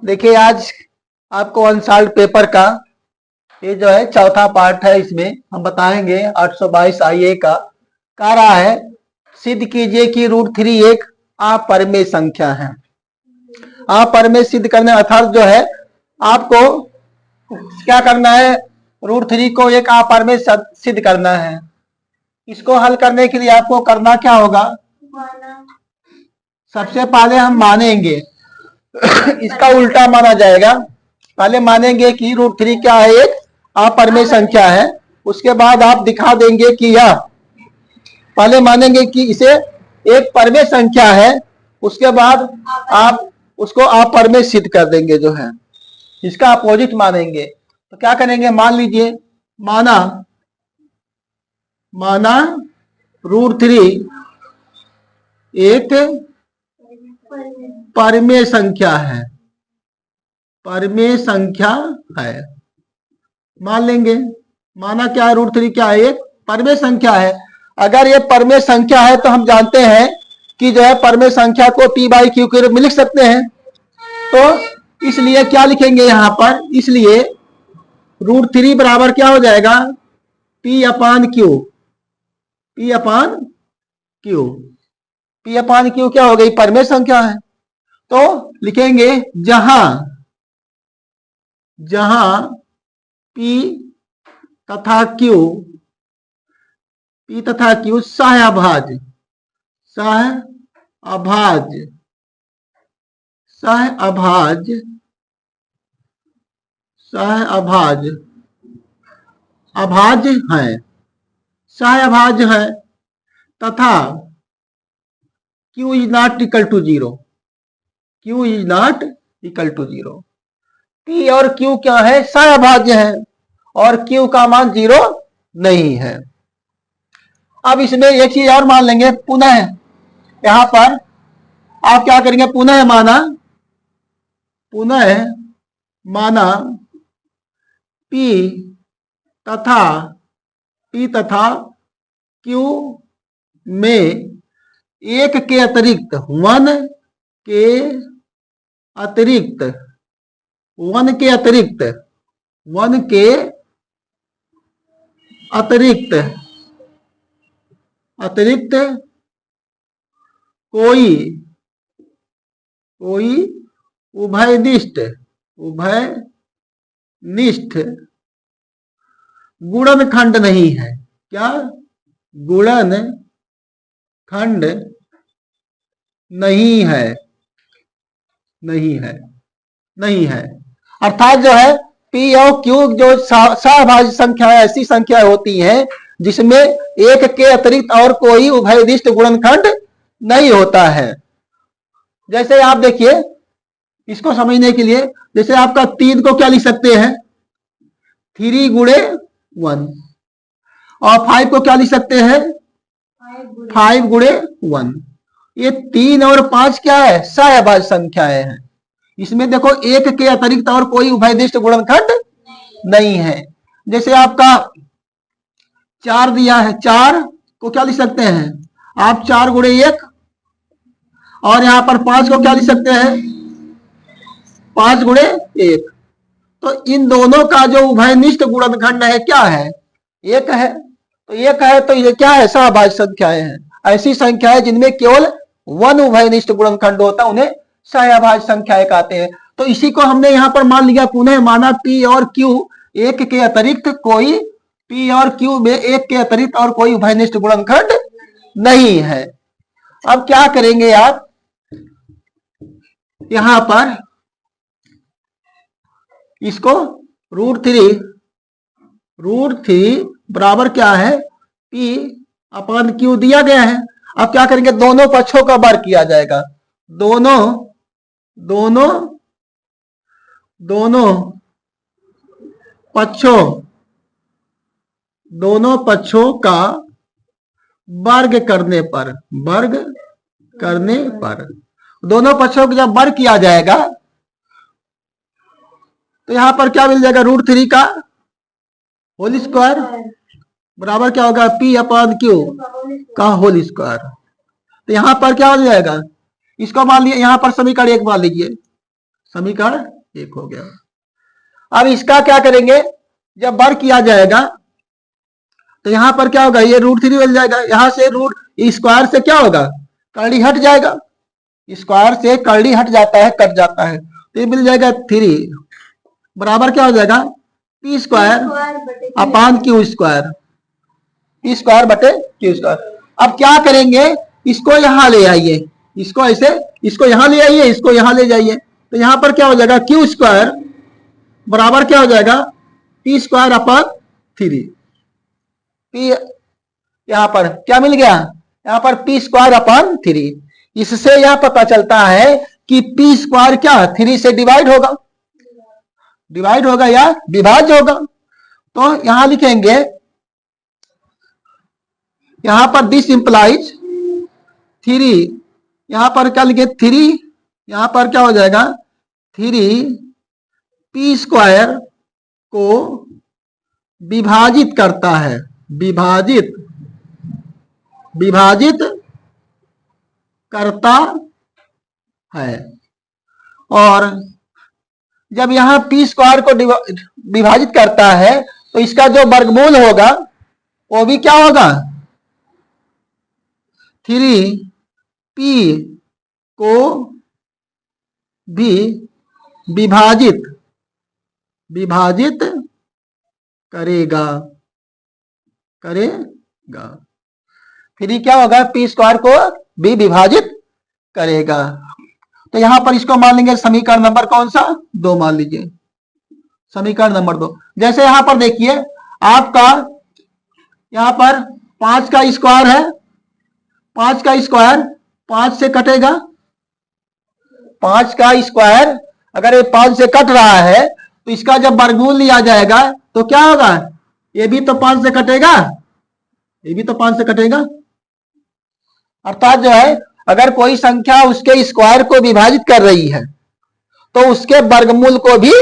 देखिए आज आपको अनसॉल्व्ड पेपर का ये जो है चौथा पार्ट है। इसमें हम बताएंगे 822 आईए का कह रहा है सिद्ध कीजिए कि √3 एक अपरिमेय संख्या है। अपरिमेय सिद्ध करने अर्थात जो है आपको क्या करना है, √3 को एक अपरिमेय सिद्ध करना है। इसको हल करने के लिए आपको करना क्या होगा, सबसे पहले हम मानेंगे इसका उल्टा माना जाएगा। पहले मानेंगे कि √3 क्या है, एक अपरिमेय संख्या है। उसके बाद आप दिखा देंगे कि यह, पहले मानेंगे कि इसे एक परिमेय संख्या है, उसके बाद आप उसको अपरिमेय सिद्ध कर देंगे, जो है इसका अपोजिट मानेंगे। तो क्या करेंगे, मान लीजिए माना √3 एक परिमेय संख्या है, परिमेय संख्या है। मान लेंगे माना क्या है, √3 क्या है, एक परिमेय संख्या है। अगर ये परिमेय संख्या है तो हम जानते हैं कि जो है परिमेय संख्या को p/q के रूप में लिख सकते हैं। तो इसलिए क्या लिखेंगे यहां पर, इसलिए √3 बराबर क्या हो जाएगा, p/q। p/q क्या हो गई, परिमेय संख्या है। तो लिखेंगे जहां p तथा q सह अभाज्य है तथा q is not equal to 0, p और q क्या है, सहअभाज्य है और q का मान 0 नहीं है। अब इसमें एक चीज और मान लेंगे, पुनः यहां पर आप क्या करेंगे, पुनः माना p तथा q में एक के अतिरिक्त वन के अतिरिक्त कोई उभयनिष्ठ गुणनखंड नहीं है। क्या, गुणनखंड नहीं है। अर्थात जो है p और q जो सहअभाज्य संख्या ऐसी संख्या होती है जिसमें एक के अतिरिक्त और कोई उभयनिष्ठ गुणनखंड नहीं होता है। जैसे आप देखिए, इसको समझने के लिए, जैसे आपका 3 को क्या लिख सकते हैं, 3 गुणे 1, और 5 को क्या लिख सकते हैं, 5 गुणे 1। ये 3 और 5 क्या है, सहअभाज्य संख्याएं हैं। इसमें देखो एक के अतिरिक्त और कोई उभयनिष्ठ गुणनखंड नहीं है। जैसे आपका 4 दिया है, 4 को क्या लिख सकते हैं आप, 4 गुणे 1, और यहां पर 5 को क्या लिख सकते हैं, 5 गुणे 1। तो इन दोनों का जो उभयनिष्ठ गुणनखंड है क्या है, 1 है। तो 1 है तो ये क्या है, सहअभाज्य संख्याएं हैं। ऐसी संख्याएं जिनमें केवल 1 उभयनिष्ठ गुणनखंड होता है उन्हें सहअभाज्य संख्याएं कहते हैं। तो इसी को हमने यहां पर मान लिया, पुनः माना p और q एक के अतिरिक्त कोई, p और q में एक के अतिरिक्त और कोई उभयनिष्ठ गुणनखंड नहीं है। अब क्या करेंगे आप, यहां पर इसको √3 बराबर क्या है, p/q दिया गया है। अब क्या करेंगे, दोनों पक्षों का वर्ग किया जाएगा, दोनों पक्षों का वर्ग करने पर दोनों पक्षों का जब वर्ग किया जाएगा तो यहां पर क्या मिल जाएगा, √3 का होल स्क्वायर बराबर क्या होगा, पी अपॉन क्यू का होल स्क्वायर। तो यहां पर क्या हो जाएगा, इसको मान लिया, यहां पर समीकरण 1 मान लीजिए, समीकरण 1 हो गया। अब इसका क्या करेंगे, जब वर्ग किया जाएगा तो यहां पर क्या होगा, ये √3 बन जाएगा। यहां से रूट स्क्वायर से क्या होगा, कर्ली हट जाएगा, स्क्वायर से कर्ली हट जाता है, कट जाता है, तो ये मिल जाएगा 3 बराबर क्या हो जाएगा, P square upon Q square, P square बटे क्यू स्क्वायर। अब क्या करेंगे, इसको यहां ले आइए, इसको ऐसे, इसको यहां ले आइए, इसको यहां ले जाइए, तो यहां पर क्या हो जाएगा, क्यू स्क्वायर बराबर क्या हो जाएगा, पी स्क्वायर अपॉन 3। पी यहां पर क्या मिल गया, यहां पर पी स्क्वायर अपॉन 3। इससे यह पता चलता है कि पी स्क्वायर क्या 3 से डिवाइड होगा, डिवाइड होगा या विभाज्य होगा। तो यहां लिखेंगे, यहां पर दिस इंप्लाइज 3, यहां पर क्या लिखे 3, यहां पर क्या हो जाएगा 3 पी स्क्वायर को विभाजित करता है, विभाजित विभाजित करता है। और जब यहां पी स्क्वायर को विभाजित करता है तो इसका जो वर्गमूल होगा वो भी क्या होगा, 3p को भी विभाजित करेगा, फिर क्या होगा, पी स्क्वायर को भी विभाजित करेगा। तो यहां पर इसको मान लेंगे समीकरण नंबर कौन सा, 2 मान लीजिए, समीकरण नंबर 2। जैसे यहां पर देखिए आपका, यहां पर 5 का स्क्वायर है, 5 का स्क्वायर 5 से कटेगा, 5 का स्क्वायर अगर ये 5 से कट रहा है तो इसका जब वर्गमूल लिया जाएगा तो क्या होगा, ये भी तो 5 से कटेगा, ये भी तो 5 से कटेगा। अर्थात जो है अगर कोई संख्या उसके स्क्वायर को विभाजित कर रही है तो उसके वर्गमूल को भी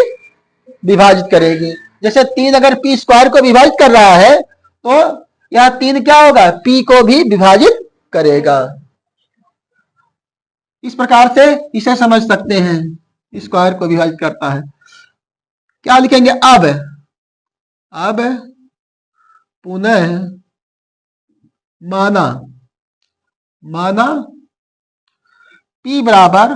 विभाजित करेगी। जैसे 3 अगर पी स्क्वायर को विभाजित कर रहा है तो यह 3 क्या होगा, पी को भी विभाजित करेगा। इस प्रकार से इसे समझ सकते हैं, स्क्वायर को विभाजित करता है। क्या लिखेंगे, अब पुनः माना P बराबर,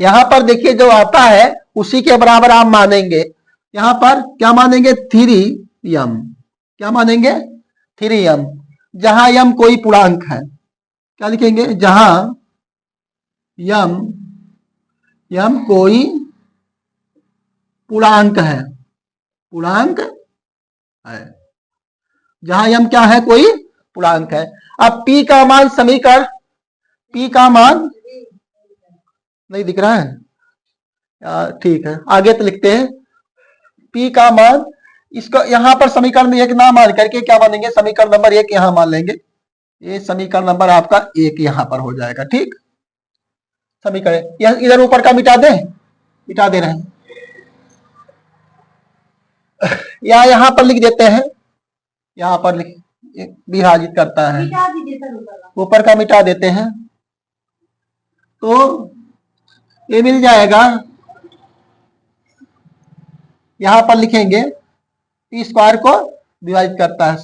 यहां पर देखिए जो आता है उसी के बराबर आप मानेंगे। यहां पर क्या मानेंगे, 3m, क्या मानेंगे 3m, जहां m कोई पूर्णांक है। क्या लिखेंगे, जहां m कोई पूर्णांक है, जहां m क्या है, कोई पूर्णांक है। अब p का मान, समीकरण p का मान नहीं दिख रहा है, ठीक है आगे तो लिखते हैं, p का मान, इसको यहां पर समीकरण 1 ना मान करके क्या मानेंगे, समीकरण नंबर 1 यहां मान लेंगे, ये समीकरण नंबर आपका 1 यहां पर हो जाएगा। ठीक, समीकरण इधर ऊपर का मिटा दे रहे हैं, या यहां पर लिख देते हैं, यहां पर लिख, विभाजित करता है, ऊपर का मिटा देते हैं, तो ये मिल जाएगा, यहां पर लिखेंगे पी स्क्वायर को विभाजित करता है।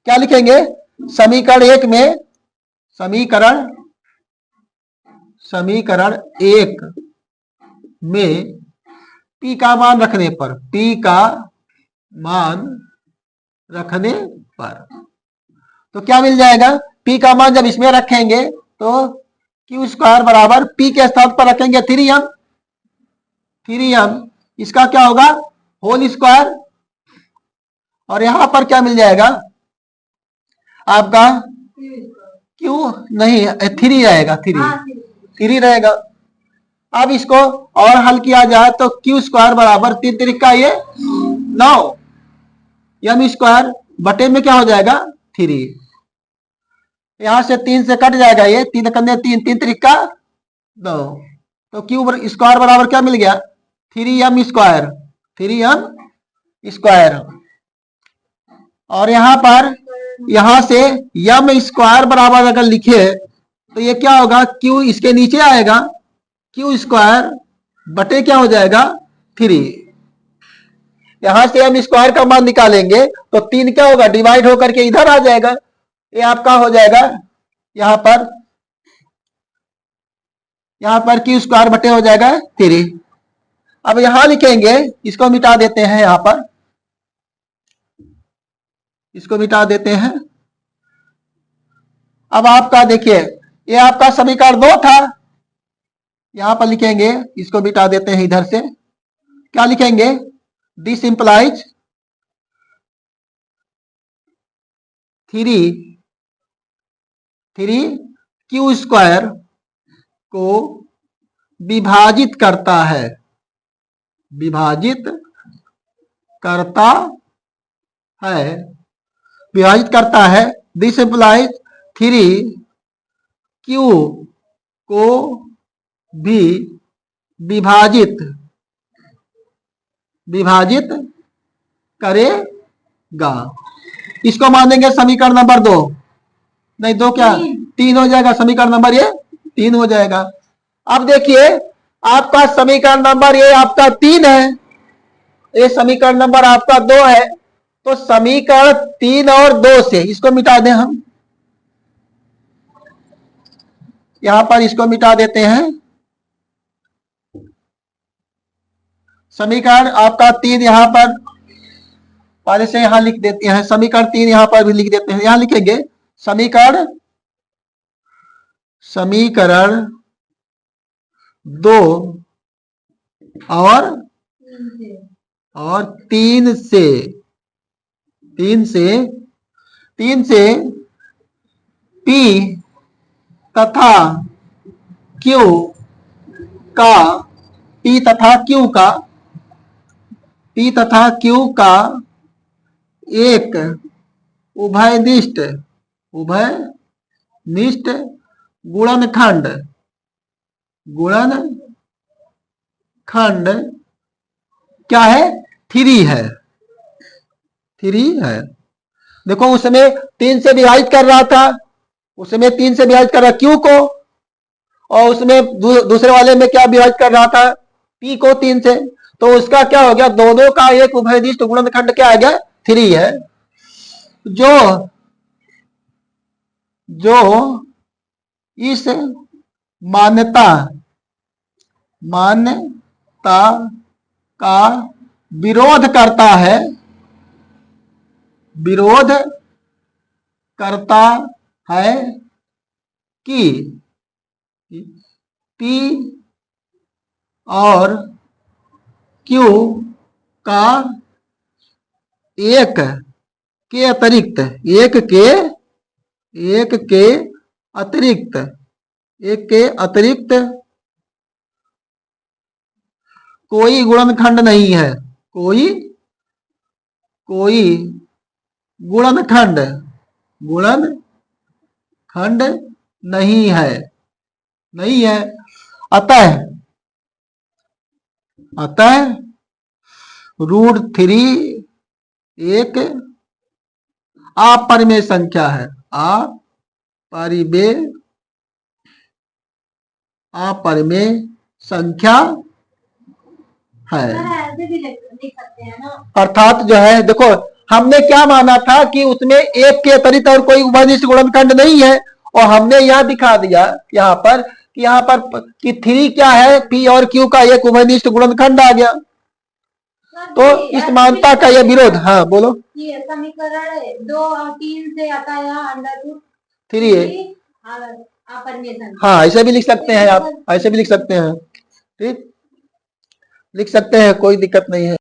क्या लिखेंगे, समीकरण 1 में, समीकरण 1 में p का मान रखने पर, तो क्या मिल जाएगा, p का मान जब इसमें रखेंगे तो क्यू स्क्वायर बराबर p के स्थान पर रखेंगे 3m, इसका क्या होगा, होल स्क्वायर, और यहां पर क्या मिल जाएगा आपका, क्यू नहीं 3 रहेगा, 3 रहेगा। अब इसको और हल किया जाए तो क्यू स्क्वायर बराबर 3 तरीका ये 9, m स्क्वायर बटे में क्या हो जाएगा 3, यहां से 3 से कट जाएगा, ये 3 करने 3 तरीका 9, तो क्यू स्क्वायर बराबर क्या मिल गया, 3m स्क्वायर, और यहां पर यहां से यम स्क्वायर बराबर अगर लिखे तो ये क्या होगा, क्यू इसके नीचे आएगा, क्यू स्क्वायर बटे क्या हो जाएगा 3। यहां से हम स्क्वायर का मान निकालेंगे तो 3 क्या होगा, डिवाइड होकर के इधर आ जाएगा, ये आपका हो जाएगा यहां पर क्यू स्क्वायर बटे हो जाएगा 3। अब यहां लिखेंगे, इसको मिटा देते हैं, यहां पर इसको मिटा देते हैं। अब आपका देखिए, ये आपका समीकरण 2 था, यहां पर लिखेंगे, इसको मिटा देते हैं इधर से, क्या लिखेंगे, दिस इंप्लाइज 3 क्यू स्क्वायर को विभाजित करता है, विभाजित करता है, दिस इंप्लाइज 3 क्यू को भी विभाजित करेगा। इसको मानेंगे समीकरण नंबर 2, नहीं 2 क्या 3 हो जाएगा, समीकरण नंबर ये 3 हो जाएगा। अब देखिए आपका समीकरण नंबर ये आपका 3 है, ये समीकरण नंबर आपका 2 है, तो समीकरण 3 और 2 से इसको मिटा दें हम, यहां पर इसको मिटा देते हैं। समीकरण आपका 3 यहां पर पहले से यहां लिख देते हैं, समीकरण 3 यहां पर भी लिख देते हैं, यहां लिखेंगे समीकरण 2 और 3 से पी तथा क्यू का एक उभयनिष्ठ गुणनखंड क्या है, 3 है। देखो उसमें 3 से विभाजित कर रहा था, क्यू को, और उसमें दूसरे वाले में क्या विभाजित कर रहा था, पी को 3 से, तो उसका क्या हो गया, दोनों का एक उभयनिष्ठ गुणनखंड क्या आ गया, 3 है। जो इस मान्यता का विरोध करता है कि पी और क्यू का एक के अतिरिक्त कोई गुणनखंड नहीं है, कोई गुणनखंड नहीं है। अतः √3 एक अपरिमेय संख्या है, अपरिमेय संख्या है। अर्थात जो है, देखो हमने क्या माना था कि उसमें एक के अतिरिक्त और कोई उभयनिष्ठ गुणनखंड नहीं है, और हमने यह दिखा दिया यहाँ पर कि 3 क्या है, पी और क्यू का एक उभयनिष्ठ गुणनखंड आ गया। तो इस मान्यता का यह विरोध, हाँ बोलो, समीकरण 2 और 3 से आता है √3 है, हाँ ऐसे भी लिख सकते हैं आप, ऐसे भी लिख सकते हैं, ठीक लिख सकते हैं, कोई दिक्कत नहीं है।